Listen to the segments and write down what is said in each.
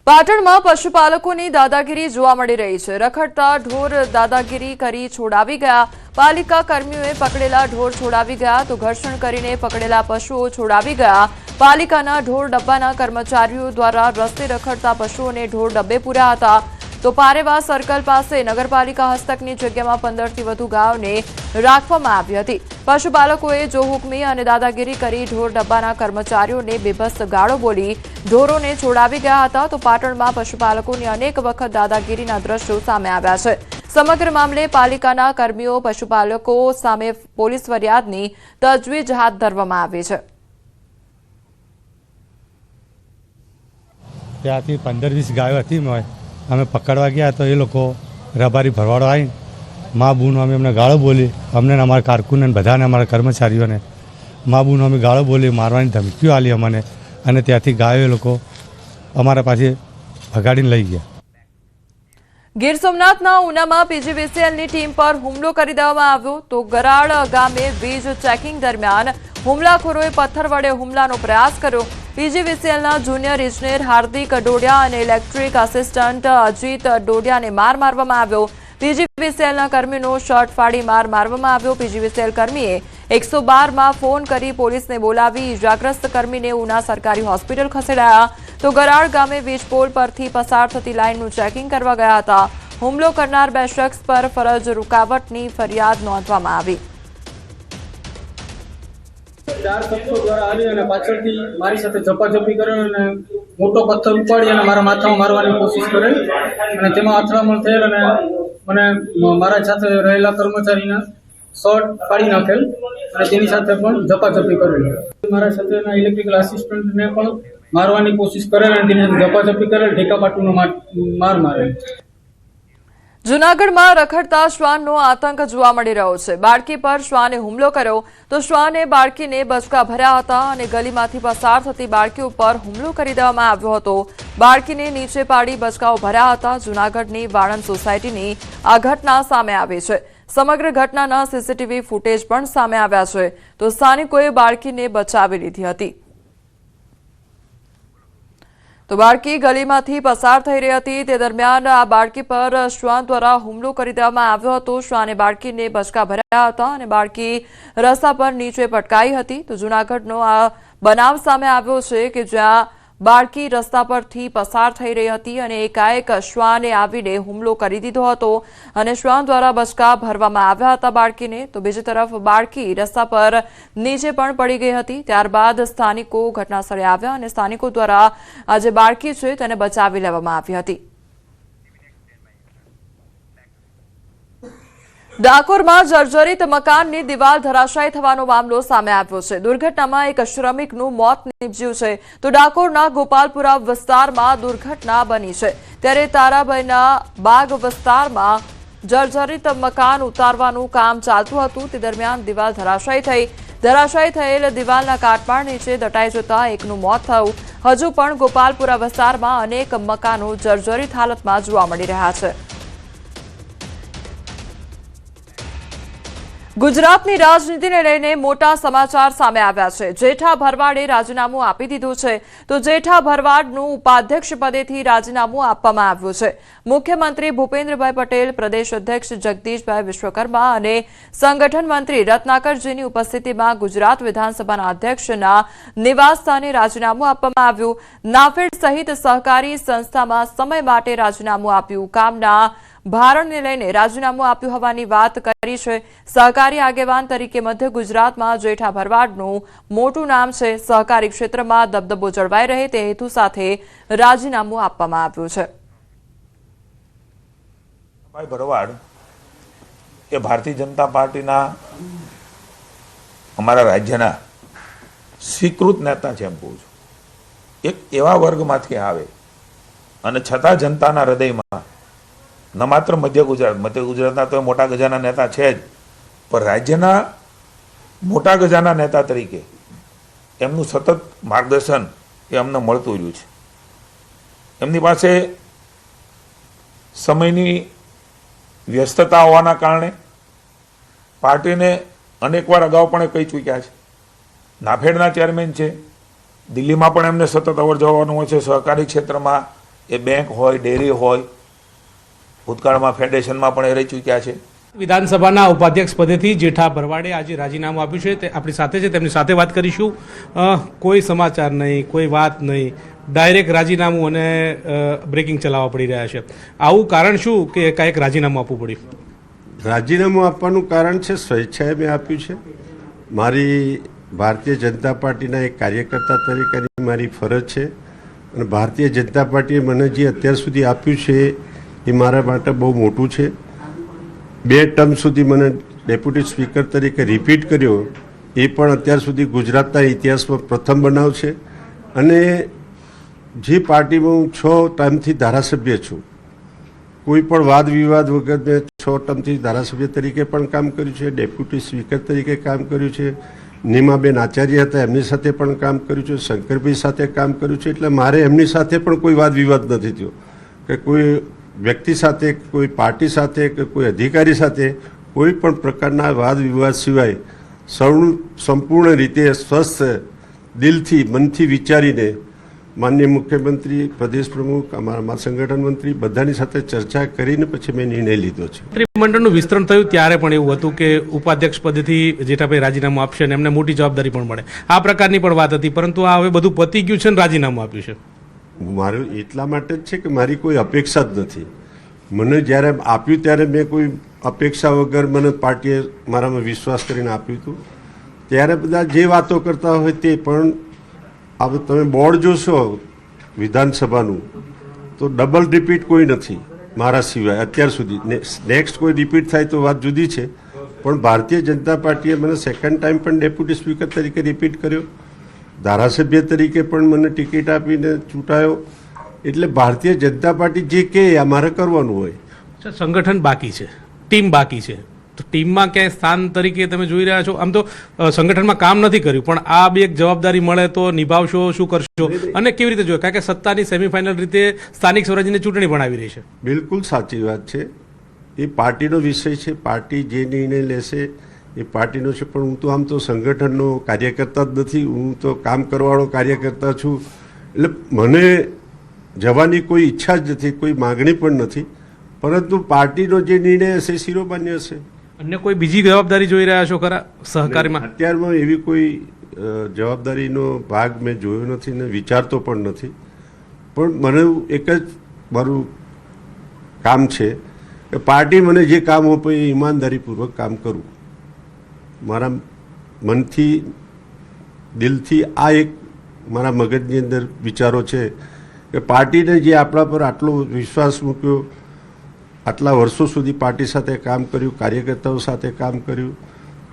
પાટણમાં પશુપાલકોની દાદાગીરી જોવા મળી રહી છે। રખડતા ઢોર દાદાગીરી કરી છોડાવી ગયા। પાલિકા કર્મીઓએ પકડેલા ઢોર છોડાવી ગયા તો ઘર્ષણ કરીને પકડેલા પશુઓ છોડાવી ગયા। પાલિકાના ઢોર ડબ્બાના કર્મચારીઓ દ્વારા રસ્તે રખડતા પશુઓને ઢોર ડબ્બે પૂર્યા હતા। તો પારેવા સર્કલ પાસે નગરપાલિકા હસ્તકની જગ્યામાં 15થી વધુ ગાયોને રાખવામાં આવી હતી। પશુપાલકોએ જોહુકમી અને દાદાગીરી કરી ઢોર ડબ્બાના કર્મચારીઓને બેબસ ગાળો બોલી ઢોરોને છોડાવી ગયા હતા। તો પાટણમાં પશુપાલકોની અનેક વખત દાદાગીરીના દ્રશ્યો સામે આવ્યા છે। સમગ્ર મામલે પાલિકાના કર્મીઓ પશુપાલકો સામે પોલીસ ફરિયાદની તજવીજ હાથ ધરવામાં આવી છે। ત્યાંથી 15-20 ગાયો હતી અમે પકડવા ગયા તો એ લોકો રબારી ભરવાડો આવી મા બૂનો અમને ગાળો બોલી અમને અમારા કારકુનને બધાને અમારા કર્મચારીઓને મા બૂનો અમે ગાળો બોલી મારવાની ધમકીઓ આલી અમને અને ત્યાંથી ગાયો એ લોકો અમારા પાસે ભગાડીને લઈ ગયા। ગીર સોમનાથના ઉનામાં પીજીવીસીએલની ટીમ પર હુમલો કરી દેવામાં આવ્યો તો ગરાળ ગામે વીજ ચેકિંગ દરમિયાન હુમલાખોરોએ પથ્થર વડે હુમલાનો પ્રયાસ કર્યો। પીજીવીસીએલના જુનિયર ઇજનેર હાર્દિક ડોડિયા અને ઇલેક્ટ્રિક આસિસ્ટન્ટ અજીત ડોડિયાને માર મારવામાં આવ્યો। પીજીવીસીએલના કર્મીનો શર્ટ ફાડી માર મારવામાં આવ્યો। પીજીવીસીએલ કર્મીએ 112માં ફોન કરી પોલીસને બોલાવી ઇજાગ્રસ્ત કર્મીને ઉના સરકારી હોસ્પિટલ ખસેડાયા। તો ગરાળ ગામે વીજ પોલ પરથી પસાર થતી લાઇનનું ચેકિંગ કરવા ગયા હતા। હુમલો કરનાર 2 શખ્સ પર ફરજ રૂકાવટની ફરિયાદ નોંધવામાં આવી। 4 શખ્સો દ્વારા આવી અને પાછળથી મારી સાથે ઝપાઝપી કરી અને મોટો પથ્થર ઉપાડી અને મારા માથામાં મારવાની કોશિશ કરી અને તેમાં અથડામણ થયેલ અને મને મારા સાથે રહેલા કર્મચારીના શર્ટ ફાડી નાખેલ અને તેની સાથે પણ ઝપાઝપી કરેલ। મારા સાથેના ઇલેક્ટ્રિકલ આસિસ્ટન્ટને પણ મારવાની કોશિશ કરેલ અને તેની સાથે ઝપાઝપી કરેલ ઢેકાપાટુનો માર મારેલ। જૂનાગઢમાં રખડતા શ્વાનનો આતંક જોવા મળી રહ્યો છે। બાળકી પર શ્વાને હુમલો કર્યો તો શ્વાને બાળકીને બચકા ભર્યા હતા અને ગલીમાંથી પસાર થતી બાળકી ઉપર હુમલો કરી દેવામાં આવ્યો હતો। બાળકીને નીચે પાડી બચકાઓ ભર્યા હતા। જૂનાગઢની વાણંદ સોસાયટીની આ ઘટના સામે આવી છે। સમગ્ર ઘટનાના સીસીટીવી ફૂટેજ પણ સામે આવ્યા છે તો સ્થાનિકોએ બાળકીને બચાવી લીધી હતી। તો બાળકી ગલીમાંથી પસાર થઈ રહી હતી તે દરમિયાન આ બાળકી પર શ્વાન દ્વારા હુમલો કરી દેવામાં આવ્યો હતો। શ્વાને બાળકીને બચકા ભર્યા હતા અને બાળકી રસ્તા પર નીચે પટકાઈ હતી। તો જૂનાગઢનો આ બનાવ સામે આવ્યો છે કે જ્યાં બાળકી રસ્તા પરથી પસાર થઈ રહી હતી અને એકાએક શ્વાને આવીને હુમલો કરી દીધો હતો અને શ્વાન દ્વારા બચકા ભરવામાં આવ્યા હતા બાળકીને। તો બીજી તરફ બાળકી રસ્તા પર નીચે પણ પડી ગઈ હતી। ત્યારબાદ સ્થાનિકો ઘટનાસ્થળે આવ્યા અને સ્થાનિકો દ્વારા આ જે બાળકી છે તેને બચાવી લેવામાં આવી હતી। ડાકોરમાં જર્જરિત મકાનની દિવાલ ધરાશાયી થવાનો મામલો સામે આવ્યો છે। દુર્ઘટનામાં એક શ્રમિકનું મોત નીપજ્યું છે તો ડાકોરના ગોપાલપુરા વિસ્તારમાં દુર્ઘટના બની છે। ત્યારે તારાબાઈના બાગ વિસ્તારમાં જર્જરિત મકાન ઉતારવાનું કામ ચાલતું હતું તે દરમિયાન દિવાલ ધરાશાયી થઈ। ધરાશાયી થયેલ દિવાલના કાટમાળ નીચે દટાઈ જતા એકનું મોત થયું। હજુ પણ ગોપાલપુરા વિસ્તારમાં અનેક મકાનો જર્જરિત હાલતમાં જોવા મળી રહ્યા છે। ગુજરાતની રાજનીતિને લઈને મોટા સમાચાર સામે આવ્યા છે। જેઠા ભરવાડે રાજીનામું આપી દીધું છે તો જેઠા ભરવાડનું ઉપાધ્યક્ષ પદેથી રાજીનામું આપવામાં આવ્યું છે। મુખ્યમંત્રી ભૂપેન્દ્રભાઈ પટેલ, પ્રદેશ અધ્યક્ષ જગદીશભાઈ વિશ્વકર્મા અને સંગઠન મંત્રી રત્નાકરજીની ઉપસ્થિતિમાં ગુજરાત વિધાનસભાના અધ્યક્ષના નિવાસસ્થાને રાજીનામું આપવામાં આવ્યું। નાફેડ સહિત સહકારી સંસ્થામાં સમય માટે રાજીનામું આપ્યું। કામના ભારણને લઈને રાજીનામું આપ્યું હોવાની વાત કરી છે। સહકારી આગેવાન તરીકે મધ્ય ગુજરાતમાં જેઠા ભરવાડનું મોટું નામ છે। સહકારી ક્ષેત્રમાં દબદબો જળવાઈ રહે તે હેતુ સાથે રાજીનામું આપવામાં આવ્યું છે। ભાઈ ભરવાડ એ ભારતીય જનતા પાર્ટીના અમારા રાજ્યના સ્વીકૃત નેતા છે એમ કહું છું। એક એવા વર્ગમાંથી આવે અને છતાં જનતાના હૃદયમાં ન માત્ર મધ્ય ગુજરાતના તો મોટા ગજાના નેતા છે જ પણ રાજ્યના મોટા ગજાના નેતા તરીકે એમનું સતત માર્ગદર્શન એ અમને મળતું રહ્યું છે। એમની પાસે સમયની વ્યસ્તતા હોવાના કારણે પાર્ટીને અનેકવાર અગાઉ પણ કહી ચૂક્યા છે। નાફેડના ચેરમેન છે, દિલ્હીમાં પણ એમને સતત અવર જવાનું હોય છે। સહકારી ક્ષેત્રમાં એ બેંક હોય, ડેરી હોય, ભૂતકાળમાં ફેડરેશનમાં પણ એ રહી ચૂક્યા છે. વિધાનસભાના ઉપાધ્યક્ષ પદેથી જેઠા ભરવાડે આજે રાજીનામું આપ્યું છે. તે આપણી સાથે છે, તેમની સાથે વાત કરીશું. કોઈ સમાચાર નહીં, કોઈ વાત નહીં, ડાયરેક્ટ રાજીનામું અને બ્રેકિંગ ચલાવવા પડી રહ્યા છે. આવું કારણ શું કે એકાએક રાજીનામું આપવું પડ્યું? રાજીનામું આપવાનું કારણ છે સ્વેચ્છાએ મેં આપ્યું છે. મારી ભારતીય જનતા પાર્ટીના એક કાર્યકર્તા તરીકેની મારી ફરજ છે અને ભારતીય જનતા પાર્ટીએ મને જે અત્યાર સુધી આપ્યું છે એ મારા માટે બહુ મોટું છે. 2 ટર્મ સુધી મને ડેપ્યુટી સ્પીકર તરીકે રિપીટ કર્યો, એ પણ અત્યાર સુધી ગુજરાતના ઇતિહાસમાં પ્રથમ બનાવ છે. અને જે પાર્ટીમાં હું 6 ટર્મથી ધારાસભ્ય છું, કોઈ પણ વાદ વિવાદ વગર મેં 6 ટર્મથી ધારાસભ્ય તરીકે પણ કામ કર્યું છે, ડેપ્યુટી સ્પીકર તરીકે કામ કર્યું છે, નીમાબેન આચાર્ય હતા એમની સાથે પણ કામ કર્યું છે, શંકરભાઈ સાથે કામ કર્યું છે. એટલે મારે એમની સાથે પણ કોઈ વાદ વિવાદ નથી થયો કે કોઈ વ્યક્તિ સાથે, કોઈ પાર્ટી સાથે કે કોઈ અધિકારી સાથે કોઈ પણ પ્રકારના વાદ વિવાદ સિવાય સંપૂર્ણ રીતે સ્વસ્થ દિલથી, મનથી વિચારીને માનનીય મુખ્યમંત્રી, પ્રદેશ પ્રમુખ, અમારા સંગઠન મંત્રી બધાની સાથે ચર્ચા કરીને પછી મેં નિર્ણય લીધો છે. મંત્રીમંડળનું વિસ્તરણ થયું ત્યારે પણ એવું હતું કે ઉપાધ્યક્ષ પદેથી જેઠાભાઈ રાજીનામું આપશે અને એમને મોટી જવાબદારી પણ મળે, આ પ્રકારની પણ વાત હતી. પરંતુ આ હવે બધું પતી ગયું છે અને રાજીનામું આપ્યું છે. મારું એટલા માટે જ છે કે મારી કોઈ અપેક્ષા જ નથી. મને જ્યારે આપ્યું ત્યારે મેં કોઈ અપેક્ષા વગર મને પાર્ટીએ મારામાં વિશ્વાસ કરીને આપ્યું હતું. ત્યારે બધા જે વાતો કરતા હોય તે પણ હવે તમે બોર્ડ જોશો વિધાનસભાનું તો ડબલ રિપીટ કોઈ નથી મારા સિવાય અત્યાર સુધી. નેક્સ્ટ કોઈ રિપીટ થાય તો વાત જુદી છે, પણ ભારતીય જનતા પાર્ટીએ મને સેકન્ડ ટાઈમ પણ ડેપ્યુટી સ્પીકર તરીકે રિપીટ કર્યો, ધારાસભ્ય તરીકે પણ મને ટિકિટ આપીને ચૂંટાયો. એટલે ભારતીય જનતા પાર્ટી જે કહે એ અમારે કરવાનું હોય. સંગઠન બાકી છે, ટીમ બાકી છે, તો ટીમમાં ક્યાંય સ્થાન તરીકે તમે જોઈ રહ્યા છો? આમ તો સંગઠનમાં કામ નથી કર્યું, પણ આ બી એક જવાબદારી મળે તો નિભાવશો, શું કરશો અને કેવી રીતે જોઈએ? કારણ કે સત્તાની સેમીફાઇનલ રીતે સ્થાનિક સ્વરાજ્યની ચૂંટણી પણ આવી રહી છે. બિલકુલ સાચી વાત છે. એ પાર્ટીનો વિષય છે, પાર્ટી જે નિર્ણય લેશે એ પાર્ટીનો છે. પણ હું તો આમ તો સંગઠનનો કાર્યકર્તા જ નથી, હું તો કામ કરવાવાળો કાર્યકર્તા છું. એટલે મને જવાની કોઈ ઈચ્છા જ નથી, કોઈ માગણી પણ નથી. પરંતુ પાર્ટીનો જે નિર્ણય હશે શિરોમાન્ય હશે. અન્ય કોઈ બીજી જવાબદારી જોઈ રહ્યા છો ખરા સહકારીમાં? અત્યારમાં એવી કોઈ જવાબદારીનો ભાગ મેં જોયો નથી ને વિચારતો પણ નથી. પણ મને એક જ મારું કામ છે કે પાર્ટી મને જે કામ આપે એ ઈમાનદારીપૂર્વક કામ કરું. મારા મનથી, દિલથી આ એક મારા મગજની અંદર વિચારો છે કે પાર્ટીને જે આપણા પર આટલો વિશ્વાસ મૂક્યો, આટલા વર્ષો સુધી પાર્ટી સાથે કામ કર્યું, કાર્યકર્તાઓ સાથે કામ કર્યું,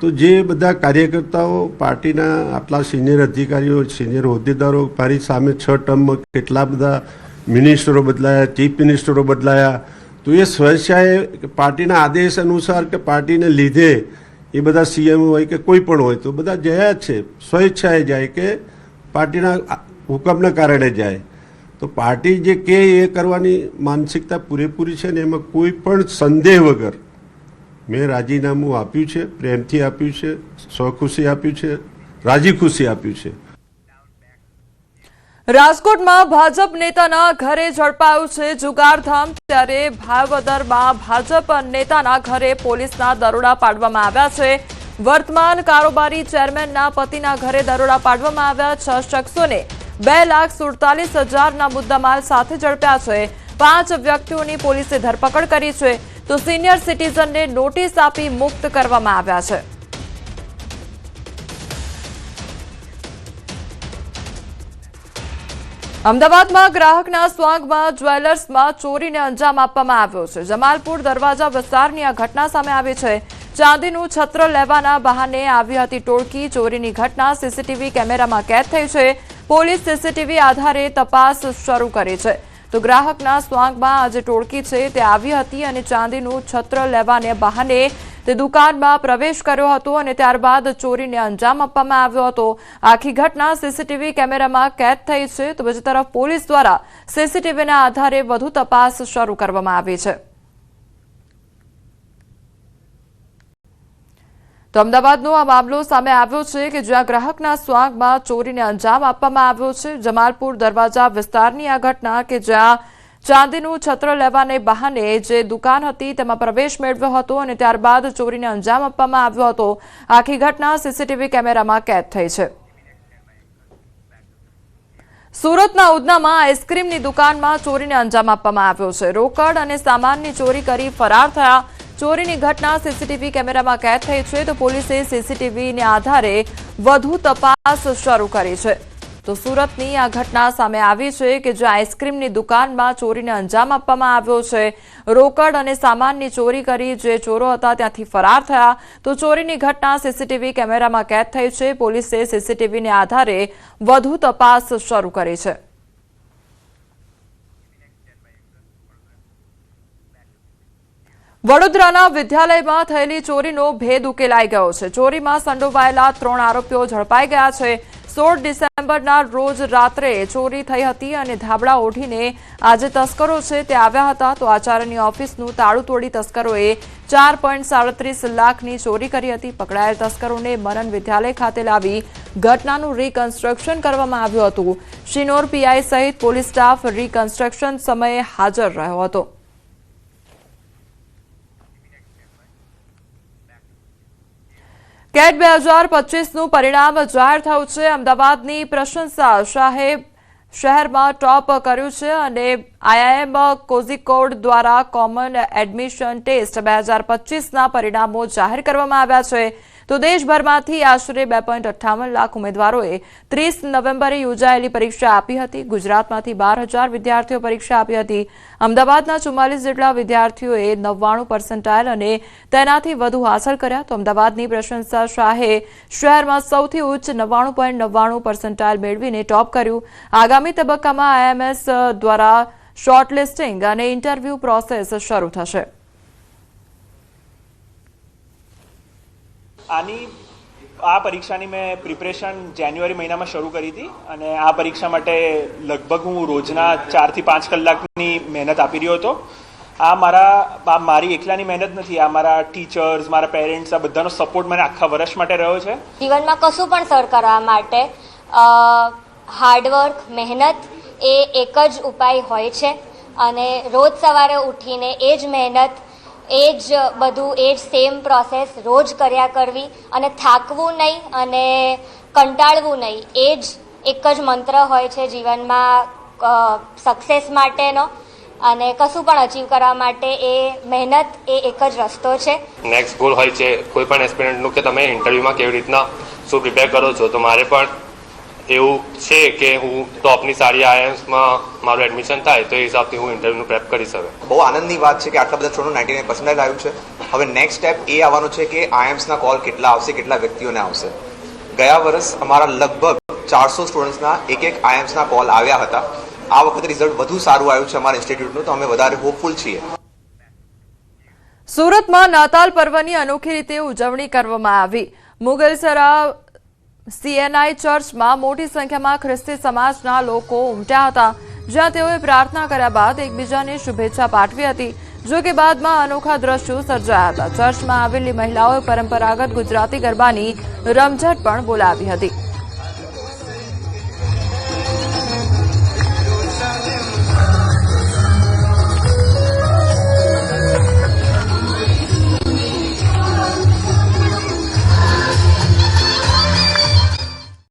તો જે બધા કાર્યકર્તાઓ પાર્ટીના આટલા સિનિયર અધિકારીઓ, સિનિયર હોદ્દેદારો મારી સામે 6 ટર્મમાં કેટલા બધા મિનિસ્ટરો બદલાયા, ચીફ મિનિસ્ટરો બદલાયા, તો એ સ્વેચ્છાએ પાર્ટીના આદેશ અનુસાર કે પાર્ટીને લીધે એ બધા સીએમ હોય કે કોઈ પણ હોય તો બધા જયા જ છે, સ્વેચ્છાએ જાય કે પાર્ટીના હુકમના કારણે જાય. તો પાર્ટી જે કહે એ કરવાની માનસિકતા પૂરેપૂરી છે ને એમાં કોઈ પણ સંદેહ વગર મેં રાજીનામું આપ્યું છે, પ્રેમથી આપ્યું છે, સ્વખુશી આપ્યું છે, રાજી ખુશી આપ્યું છે. રાજકોટમાં ભાજપ નેતાના ઘરે ઝડપાયું છે જુગારધામ. ત્યારે ભાવનગરમાં ભાજપ નેતાના ઘરે પોલીસના દરોડા પાડવામાં આવ્યા છે. વર્તમાન કારોબારી ચેરમેનના પતિના ઘરે દરોડા પાડવામાં આવ્યા. 6 શખ્સોને 2,47,000ના મુદ્દામાલ સાથે ઝડપ્યા છે. 5 વ્યક્તિઓની પોલીસે ધરપકડ કરી છે, તો સિનિયર સિટીઝનને નોટિસ આપી મુક્ત કરવામાં આવ્યા છે. અમદાવાદમાં ગ્રાહકના સ્વાંગમાં જ્વેલર્સમાં ચોરીને અંજામ આપવામાં આવ્યો છે. જમાલપુર દરવાજા વિસ્તારની આ ઘટના સામે આવી છે. ચાંદીનું છત્ર લેવાના બહાને આવી હતી ટોળકી. ચોરીની ઘટના સીસીટીવી કેમેરામાં કેદ થઈ છે. પોલીસ સીસીટીવી આધારે તપાસ શરૂ કરી છે. તો ગ્રાહકના સ્વાંગમાં આજે ટોળકી છે તે આવી હતી અને ચાંદીનું છત્ર લેવાને બહાને તે દુકાનમાં પ્રવેશ કર્યો હતો અને ત્યારબાદ ચોરીને અંજામ આપવામાં આવ્યો હતો. આખી ઘટના સીસીટીવી કેમેરામાં કેદ થઈ છે. તો બીજી તરફ પોલીસ દ્વારા સીસીટીવીના આધારે વધુ તપાસ શરૂ કરવામાં આવી છે. તો અમદાવાદનો આ મામલો સામે આવ્યો છે કે જ્યાં ગ્રાહકના સ્વાંગમાં ચોરીને અંજામ આપવામાં આવ્યો છે. જમાલપુર દરવાજા વિસ્તારની આ ઘટના કે જ્યાં ચાંદીનું છત્ર લેવાને બહાને જે દુકાન હતી તેમાં પ્રવેશ મેળવ્યો હતો અને ત્યારબાદ ચોરીને અંજામ આપવામાં આવ્યો હતો. આખી ઘટના સીસીટીવી કેમેરામાં કેદ થઈ છે. સુરતના ઉધનામાં આઈસ્ક્રીમની દુકાનમાં ચોરીને અંજામ આપવામાં આવ્યો છે. રોકડ અને સામાનની ચોરી કરી ફરાર થયા. ચોરીની ઘટના સીસીટીવી કેમેરામાં કેદ થઈ છે તો પોલીસે સીસીટીવીને આધારે વધુ તપાસ શરૂ કરી છે. તો સુરતની આ ઘટના સામે આવી છે કે જ્યાં આઈસ્ક્રીમની દુકાનમાં ચોરીને અંજામ આપવામાં આવ્યો છે. રોકડ અને સામાનની ચોરી કરી જે ચોરો હતા ત્યાંથી ફરાર થયા. તો ચોરીની ઘટના સીસીટીવી કેમેરામાં કેદ થઈ છે. પોલીસે સીસીટીવીને આધારે વધુ તપાસ શરૂ કરી છે. વડોદરાના વિદ્યાલયમાં થયેલી ચોરીનો ભેદ ઉકેલાઈ ગયો છે. ચોરીમાં સંડોવાયેલા 3 આરોપીઓ ઝડપાઈ ગયા છે. 16 ડિસેમ્બરના રોજ રાત્રે ચોરી થઈ હતી અને ધાબળા ઓઢીને આજે તસ્કરો છે તે આવ્યા હતા. તો આચાર્યની ઓફિસનું તાળું તોડી તસ્કરોએ 4.37 લાખની ચોરી કરી હતી. પકડાયેલ તસ્કરોને મનન વિદ્યાલય ખાતે લાવી ઘટનાનું રીકન્સ્ટ્રક્શન કરવામાં આવ્યું હતું. શિનોર પીઆઈ સહિત પોલીસ સ્ટાફ રીકન્સ્ટ્રક્શન સમયે હાજર રહ્યો હતો. કેટ 2025નું પરિણામ જાહેર થયું છે. અમદાવાદની પ્રશંસા શાહે શહેરમાં ટોપ કર્યું છે અને આઈઆઈએમ કોઝિકોડ દ્વારા કોમન એડમિશન ટેસ્ટ 2025ના પરિણામો જાહેર કરવામાં આવ્યા છે. તો દેશભરમાંથી આશરે 2.58 લાખ ઉમેદવારોએ 30 નવેમ્બરે યોજાયેલી પરીક્ષા આપી હતી. ગુજરાતમાંથી 12,000 વિદ્યાર્થીઓ પરીક્ષા આપી હતી. અમદાવાદના 44 જેટલા વિદ્યાર્થીઓએ 99% અને તેનાથી વધુ હાંસલ કર્યા. તો અમદાવાદની પ્રશંસા શાહે શહેરમાં સૌથી ઉચ્ચ 99.99% મેળવીને ટોપ કર્યું. આગામી તબક્કામાં આઈએમએસ દ્વારા શોર્ટલિસ્ટિંગ અને ઇન્ટરવ્યૂ પ્રોસેસ શરૂ થશે. આ પરીક્ષાની મેં પ્રિપરેશન જાન્યુઆરી મહિનામાં શરૂ કરી હતી અને આ પરીક્ષા માટે લગભગ હું રોજના 4 થી 5 કલાકની મહેનત આપી રહ્યો હતો. આ મારી એકલાની મહેનત નથી. આ મારા ટીચર્સ, મારા પેરેન્ટ્સ, આ બધાનો સપોર્ટ મને આખા વર્ષ માટે રહ્યો છે. જીવનમાં કશું પણ સર કરવા માટે હાર્ડવર્ક, મહેનત એ એક જ ઉપાય હોય છે અને રોજ સવારે ઉઠીને એ જ મહેનત, એ જ બધું, એ જ સેમ પ્રોસેસ રોજ કર્યા કરવી અને થાકવું નહીં અને કંટાળવું નહીં, એ જ એક જ મંત્ર હોય છે જીવનમાં સક્સેસ માટેનો. અને કશું પણ અચીવ કરવા માટે એ મહેનત એ એક જ રસ્તો છે. નેક્સ્ટ ગોલ હોય છે કોઈ પણ એસ્પિરન્ટનું કે તમે ઇન્ટરવ્યૂમાં કેવી રીતના શું પ્રિપેર કરો છો. તો મારે પણ એવું છે કે હું ટોપની સારી આઈએમ્સમાં મારું એડમિશન થાય તો એ હિસાબથી હું ઇન્ટરવ્યૂનું પ્રેપ કરી શકું. બહુ આનંદની વાત છે કે આટલા બધા સ્ટુડન્ટનું 99% આવ્યું છે. હવે નેક્સ્ટ સ્ટેપ એ આવવાનું છે કે આઈએમ્સના કોલ કેટલા આવશે, કેટલા વ્યક્તિઓને આવશે. ગયા વર્ષ અમારા લગભગ 400 સ્ટુડન્ટ્સના એક આઈએમ્સના કોલ આવ્યા હતા. આ વખતે રિઝલ્ટ વધુ સારું આવ્યું છે અમારા ઇન્સ્ટિટ્યૂટનું, તો અમે વધારે હોપફુલ છીએ. સુરતમાં નાતાલ પર્વની અનોખી રીતે ઉજવણી કરવામાં આવી. મુગલસરા સીએનઆઈ ચર્ચમાં મોટી સંખ્યામાં ખ્રિસ્તી સમાજના લોકો ઉમટ્યા હતા, જ્યાં તેઓએ પ્રાર્થના કર્યા બાદ એકબીજાને શુભેચ્છા પાઠવી હતી. જો કે બાદમાં અનોખા દ્રશ્યો સર્જાયા હતા. ચર્ચમાં આવેલી મહિલાઓએ પરંપરાગત ગુજરાતી ગરબાની રમઝટ પણ બોલાવી હતી.